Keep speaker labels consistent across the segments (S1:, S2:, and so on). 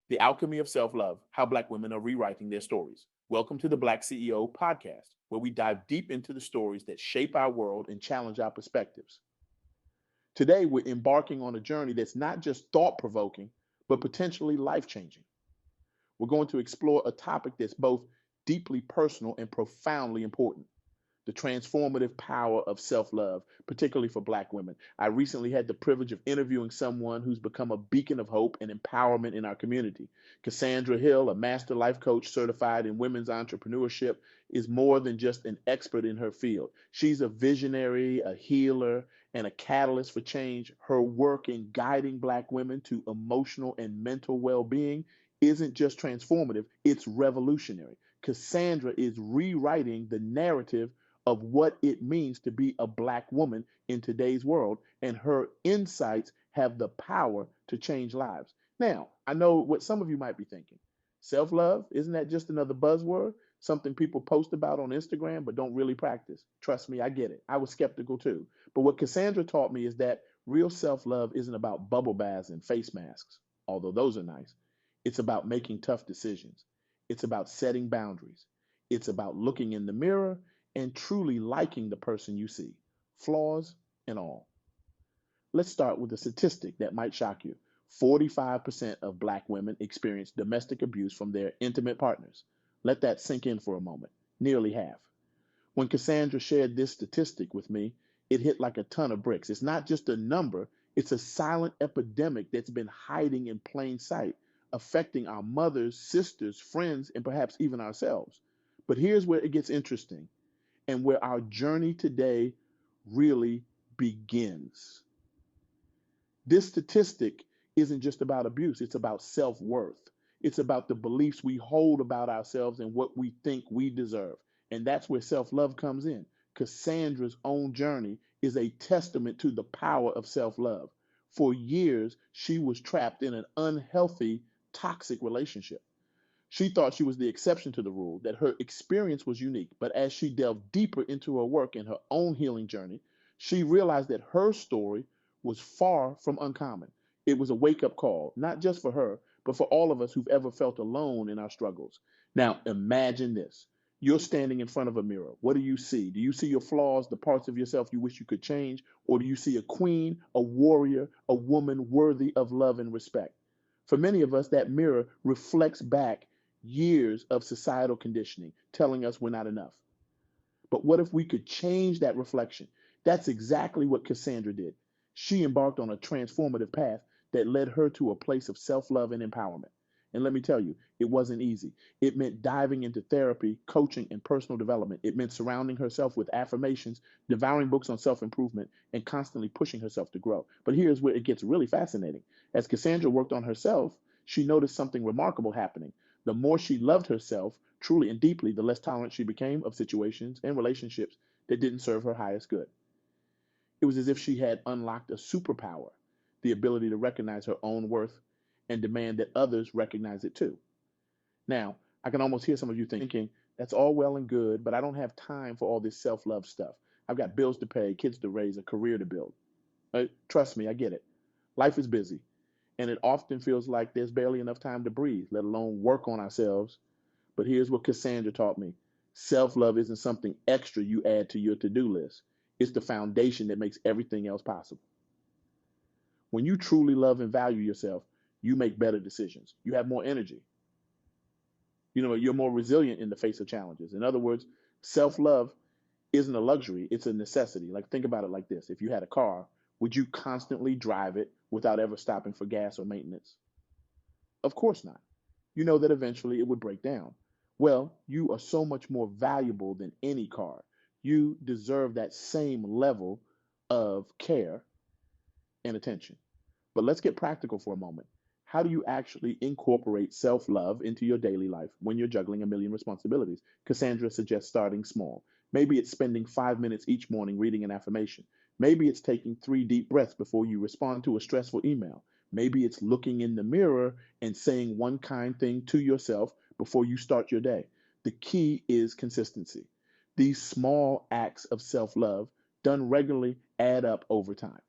S1: The Alchemy of Self-Love, How Black Women Are Rewriting Their Stories. Welcome to the BlackCEO Podcast, where we dive deep into the stories that shape our world and challenge our perspectives. Today, we're embarking on a journey that's not just thought-provoking, but potentially life-changing. We're going to explore a topic that's both deeply personal and profoundly important: the transformative power of self-love, particularly for Black women. I recently had the privilege of interviewing someone who's become a beacon of hope and empowerment in our community. Cassandra Hill, a master life coach certified in women's entrepreneurship, is more than just an expert in her field. She's a visionary, a healer, and a catalyst for change. Her work in guiding Black women to emotional and mental well-being isn't just transformative, it's revolutionary. Cassandra is rewriting the narrative of what it means to be a Black woman in today's world, and her insights have the power to change lives. Now, I know what some of you might be thinking. Self-love, isn't that just another buzzword? Something people post about on Instagram but don't really practice. Trust me, I get it. I was skeptical too. But what Cassandra taught me is that real self-love isn't about bubble baths and face masks, although those are nice. It's about making tough decisions. It's about setting boundaries. It's about looking in the mirror and truly liking the person you see, flaws and all. Let's start with a statistic that might shock you. 45% of Black women experience domestic abuse from their intimate partners. Let that sink in for a moment. Nearly half. When Cassandra shared this statistic with me, it hit like a ton of bricks. It's not just a number, it's a silent epidemic that's been hiding in plain sight, affecting our mothers, sisters, friends, and perhaps even ourselves. But here's where it gets interesting, and where our journey today really begins. This statistic isn't just about abuse, it's about self-worth. It's about the beliefs we hold about ourselves and what we think we deserve. And that's where self-love comes in. Cassandra's own journey is a testament to the power of self-love. For years, she was trapped in an unhealthy, toxic relationship. She thought she was the exception to the rule, that her experience was unique. But as she delved deeper into her work and her own healing journey, she realized that her story was far from uncommon. It was a wake-up call, not just for her, but for all of us who've ever felt alone in our struggles. Now, imagine this. You're standing in front of a mirror. What do you see? Do you see your flaws, the parts of yourself you wish you could change? Or do you see a queen, a warrior, a woman worthy of love and respect? For many of us, that mirror reflects back years of societal conditioning telling us we're not enough. But what if we could change that reflection? That's exactly what Cassandra did. She embarked on a transformative path that led her to a place of self-love and empowerment. And let me tell you, it wasn't easy. It meant diving into therapy, coaching, and personal development. It meant surrounding herself with affirmations, devouring books on self-improvement, and constantly pushing herself to grow. But here's where it gets really fascinating. As Cassandra worked on herself, she noticed something remarkable happening. The more she loved herself, truly and deeply, the less tolerant she became of situations and relationships that didn't serve her highest good. It was as if she had unlocked a superpower, the ability to recognize her own worth and demand that others recognize it too. Now, I can almost hear some of you thinking, that's all well and good, but I don't have time for all this self-love stuff. I've got bills to pay, kids to raise, a career to build. Trust me, I get it. Life is busy, and it often feels like there's barely enough time to breathe, let alone work on ourselves. But here's what Cassandra taught me. Self-love isn't something extra you add to your to-do list. It's the foundation that makes everything else possible. When you truly love and value yourself, you make better decisions. You have more energy. You're more resilient in the face of challenges. In other words, self-love isn't a luxury, it's a necessity. Like, think about it like this. If you had a car, would you constantly drive it without ever stopping for gas or maintenance? Of course not. You know that eventually it would break down. Well, you are so much more valuable than any car. You deserve that same level of care and attention. But let's get practical for a moment. How do you actually incorporate self-love into your daily life when you're juggling a million responsibilities? Cassandra suggests starting small. Maybe it's spending 5 minutes each morning reading an affirmation. Maybe it's taking 3 deep breaths before you respond to a stressful email. Maybe it's looking in the mirror and saying one kind thing to yourself before you start your day. The key is consistency. These small acts of self-love, done regularly, add up over time.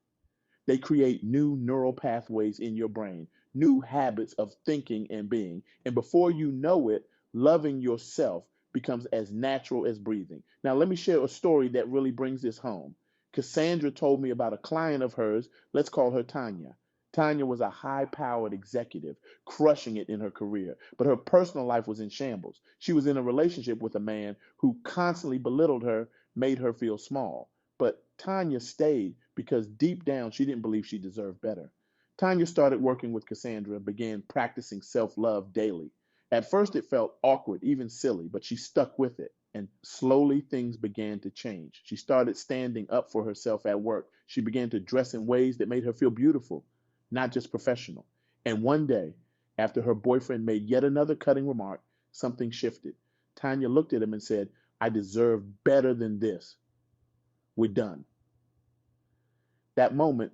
S1: They create new neural pathways in your brain. new habits of thinking and being. And before you know it, loving yourself becomes as natural as breathing. Now, let me share a story that really brings this home. Cassandra told me about a client of hers. Let's call her Tanya. Tanya was a high powered executive, crushing it in her career, but her personal life was in shambles. She was in a relationship with a man who constantly belittled her, made her feel small. But Tanya stayed because deep down she didn't believe she deserved better. Tanya started working with Cassandra, began practicing self love daily. At first, it felt awkward, even silly, but she stuck with it. And slowly things began to change. She started standing up for herself at work. She began to dress in ways that made her feel beautiful, not just professional. And one day, after her boyfriend made yet another cutting remark, something shifted. Tanya looked at him and said, I deserve better than this. We're done. That moment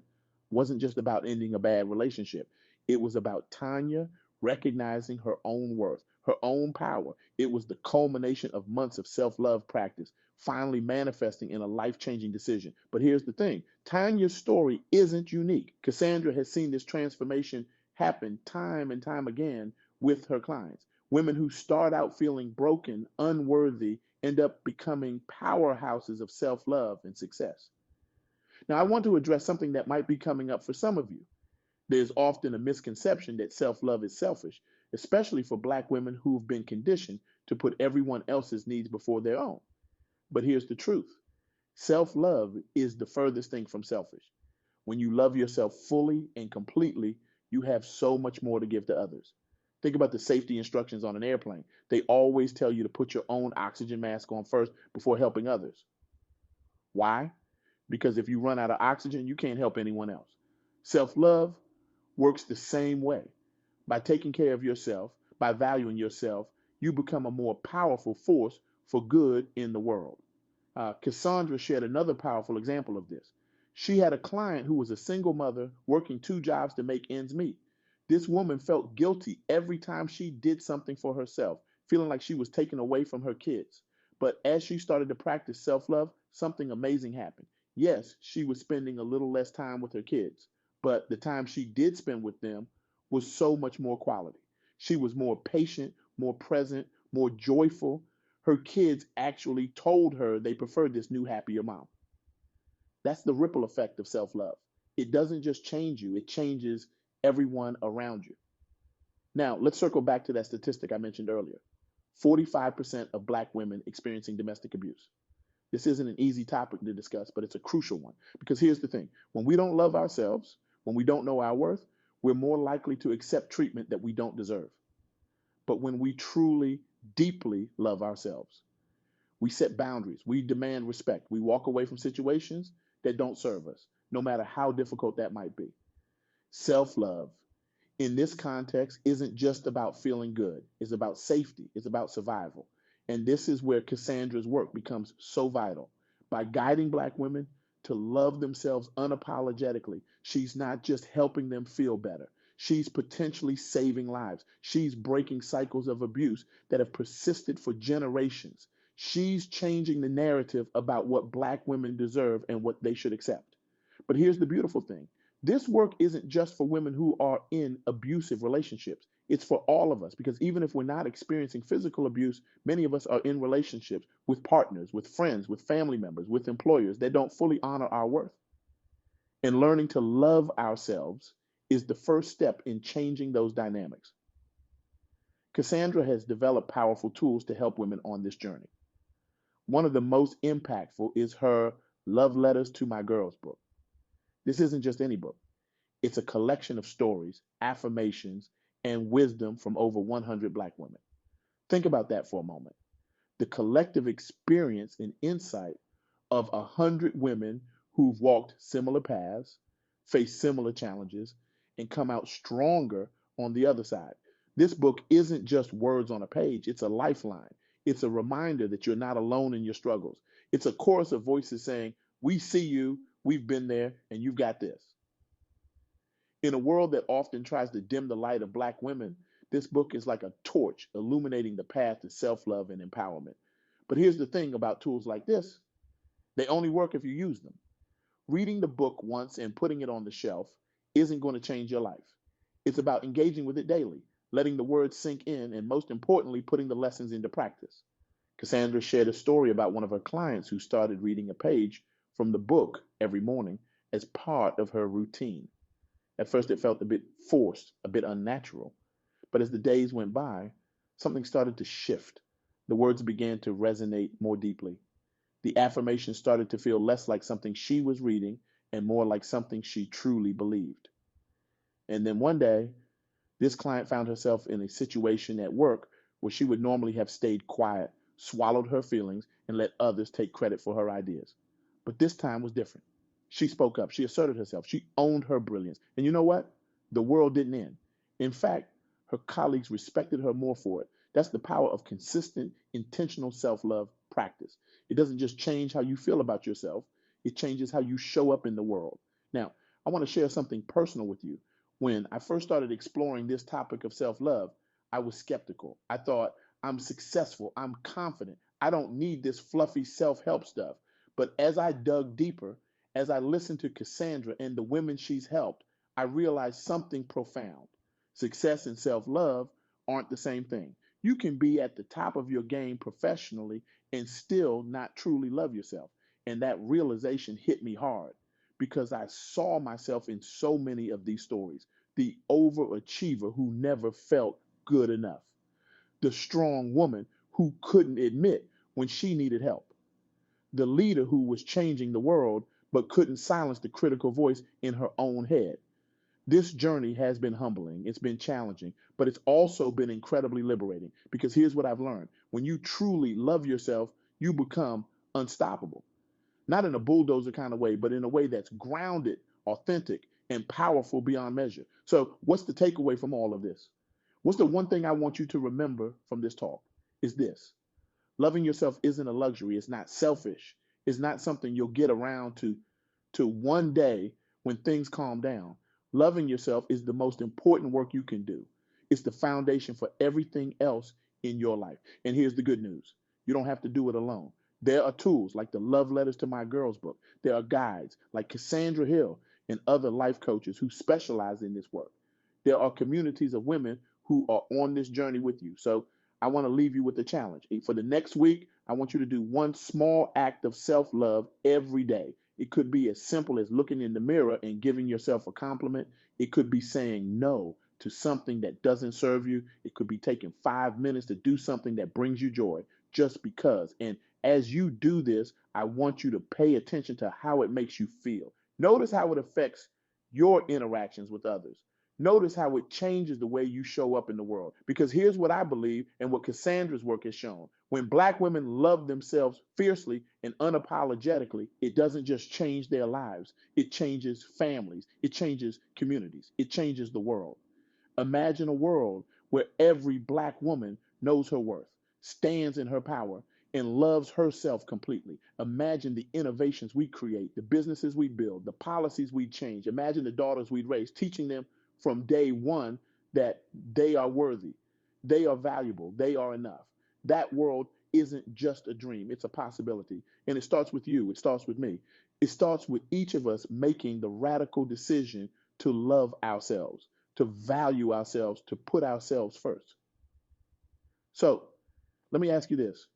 S1: wasn't just about ending a bad relationship. It was about Tanya recognizing her own worth, her own power. It was the culmination of months of self love practice, finally manifesting in a life changing decision. But here's the thing, Tanya's story isn't unique. Cassandra has seen this transformation happen time and time again with her clients. Women who start out feeling broken, unworthy, end up becoming powerhouses of self love and success. Now, I want to address something that might be coming up for some of you. There's often a misconception that self love is selfish, especially for Black women who've been conditioned to put everyone else's needs before their own. But here's the truth, self love is the furthest thing from selfish. When you love yourself fully and completely, you have so much more to give to others. Think about the safety instructions on an airplane. They always tell you to put your own oxygen mask on first before helping others. Why? Because if you run out of oxygen, you can't help anyone else. Self love works the same way. By taking care of yourself, by valuing yourself, you become a more powerful force for good in the world. Cassandra shared another powerful example of this. She had a client who was a single mother working two jobs to make ends meet. This woman felt guilty every time she did something for herself, feeling like she was taken away from her kids. But as she started to practice self love, something amazing happened. Yes, she was spending a little less time with her kids, but the time she did spend with them was so much more quality. She was more patient, more present, more joyful. Her kids actually told her they preferred this new, happier mom. That's the ripple effect of self love. It doesn't just change you, it changes everyone around you. Now, let's circle back to that statistic I mentioned earlier, 45% of Black women experiencing domestic abuse. This isn't an easy topic to discuss, but it's a crucial one. Because here's the thing, when we don't love ourselves, when we don't know our worth, we're more likely to accept treatment that we don't deserve. But when we truly, deeply love ourselves, we set boundaries, we demand respect, we walk away from situations that don't serve us, no matter how difficult that might be. Self love in this context isn't just about feeling good, it's about safety, it's about survival. And this is where Cassandra's work becomes so vital. By guiding Black women to love themselves unapologetically, she's not just helping them feel better, she's potentially saving lives. She's breaking cycles of abuse that have persisted for generations. She's changing the narrative about what Black women deserve and what they should accept. But here's the beautiful thing, this work isn't just for women who are in abusive relationships. It's for all of us because even if we're not experiencing physical abuse, many of us are in relationships with partners, with friends, with family members, with employers that don't fully honor our worth. And learning to love ourselves is the first step in changing those dynamics. Cassandra has developed powerful tools to help women on this journey. One of the most impactful is her Love Letters to My Girls book. This isn't just any book. It's a collection of stories, affirmations, and wisdom from over 100 Black women. Think about that for a moment. The collective experience and insight of 100 women who've walked similar paths, faced similar challenges, and come out stronger on the other side. This book isn't just words on a page, it's a lifeline. It's a reminder that you're not alone in your struggles. It's a chorus of voices saying, we see you, we've been there, and you've got this. In a world that often tries to dim the light of Black women, this book is like a torch illuminating the path to self love and empowerment. But here's the thing about tools like this, they only work if you use them. Reading the book once and putting it on the shelf isn't going to change your life. It's about engaging with it daily, letting the words sink in, and most importantly, putting the lessons into practice. Cassandra shared a story about one of her clients who started reading a page from the book every morning as part of her routine. At first, it felt a bit forced, a bit unnatural. But as the days went by, something started to shift. The words began to resonate more deeply. The affirmation started to feel less like something she was reading and more like something she truly believed. And then one day, this client found herself in a situation at work where she would normally have stayed quiet, swallowed her feelings, and let others take credit for her ideas. But this time was different. She spoke up, she asserted herself, she owned her brilliance. And you know what? The world didn't end. In fact, her colleagues respected her more for it. That's the power of consistent, intentional self love practice. It doesn't just change how you feel about yourself, it changes how you show up in the world. Now, I want to share something personal with you. When I first started exploring this topic of self love, I was skeptical. I thought, I'm successful, I'm confident, I don't need this fluffy self help stuff. But as I dug deeper, as I listened to Cassandra and the women she's helped, I realized something profound. Success and self love aren't the same thing. You can be at the top of your game professionally and still not truly love yourself. And that realization hit me hard because I saw myself in so many of these stories. The overachiever who never felt good enough, the strong woman who couldn't admit when she needed help, the leader who was changing the world but couldn't silence the critical voice in her own head. This journey has been humbling, it's been challenging, but it's also been incredibly liberating because here's what I've learned. When you truly love yourself, you become unstoppable. Not in a bulldozer kind of way, but in a way that's grounded, authentic, and powerful beyond measure. So, what's the takeaway from all of this? What's the one thing I want you to remember from this talk? Is this: loving yourself isn't a luxury, it's not selfish, it's not something you'll get around to one day when things calm down. Loving yourself is the most important work you can do. It's the foundation for everything else in your life. And here's the good news: you don't have to do it alone. There are tools like the Love Letters to My Girls book. There are guides like Cassandra Hill and other life coaches who specialize in this work. There are communities of women who are on this journey with you. So I want to leave you with a challenge. For the next week, I want you to do one small act of self love every day. It could be as simple as looking in the mirror and giving yourself a compliment. It could be saying no to something that doesn't serve you. It could be taking 5 minutes to do something that brings you joy just because. And as you do this, I want you to pay attention to how it makes you feel. Notice how it affects your interactions with others. Notice how it changes the way you show up in the world. Because here's what I believe and what Cassandra's work has shown. When Black women love themselves fiercely and unapologetically, it doesn't just change their lives. It changes families. It changes communities. It changes the world. Imagine a world where every Black woman knows her worth, stands in her power, and loves herself completely. Imagine the innovations we create, the businesses we build, the policies we change. Imagine the daughters we'd raise, teaching them from day one that they are worthy, they are valuable, they are enough. That world isn't just a dream, it's a possibility. And it starts with you, it starts with me. It starts with each of us making the radical decision to love ourselves, to value ourselves, to put ourselves first. So let me ask you this: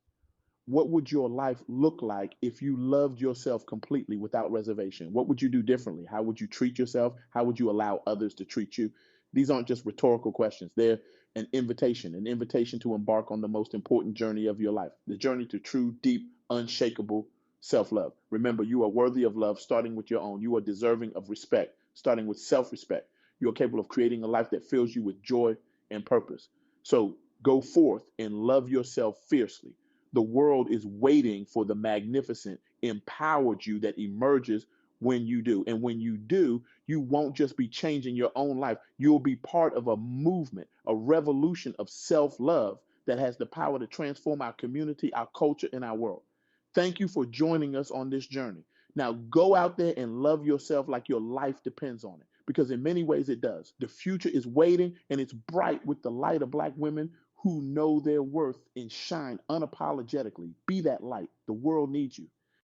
S1: what would your life look like if you loved yourself completely without reservation? What would you do differently? How would you treat yourself? How would you allow others to treat you? These aren't just rhetorical questions. They're an invitation to embark on the most important journey of your life, the journey to true, deep, unshakable self-love. Remember, you are worthy of love, starting with your own. You are deserving of respect, starting with self-respect. You are capable of creating a life that fills you with joy and purpose. So go forth and love yourself fiercely. The world is waiting for the magnificent, empowered you that emerges when you do. And when you do, you won't just be changing your own life. You'll be part of a movement, a revolution of self-love that has the power to transform our community, our culture, and our world. Thank you for joining us on this journey. Now go out there and love yourself like your life depends on it, because in many ways it does. The future is waiting, and it's bright with the light of Black women who know their worth and shine unapologetically. Be that light. The world needs you.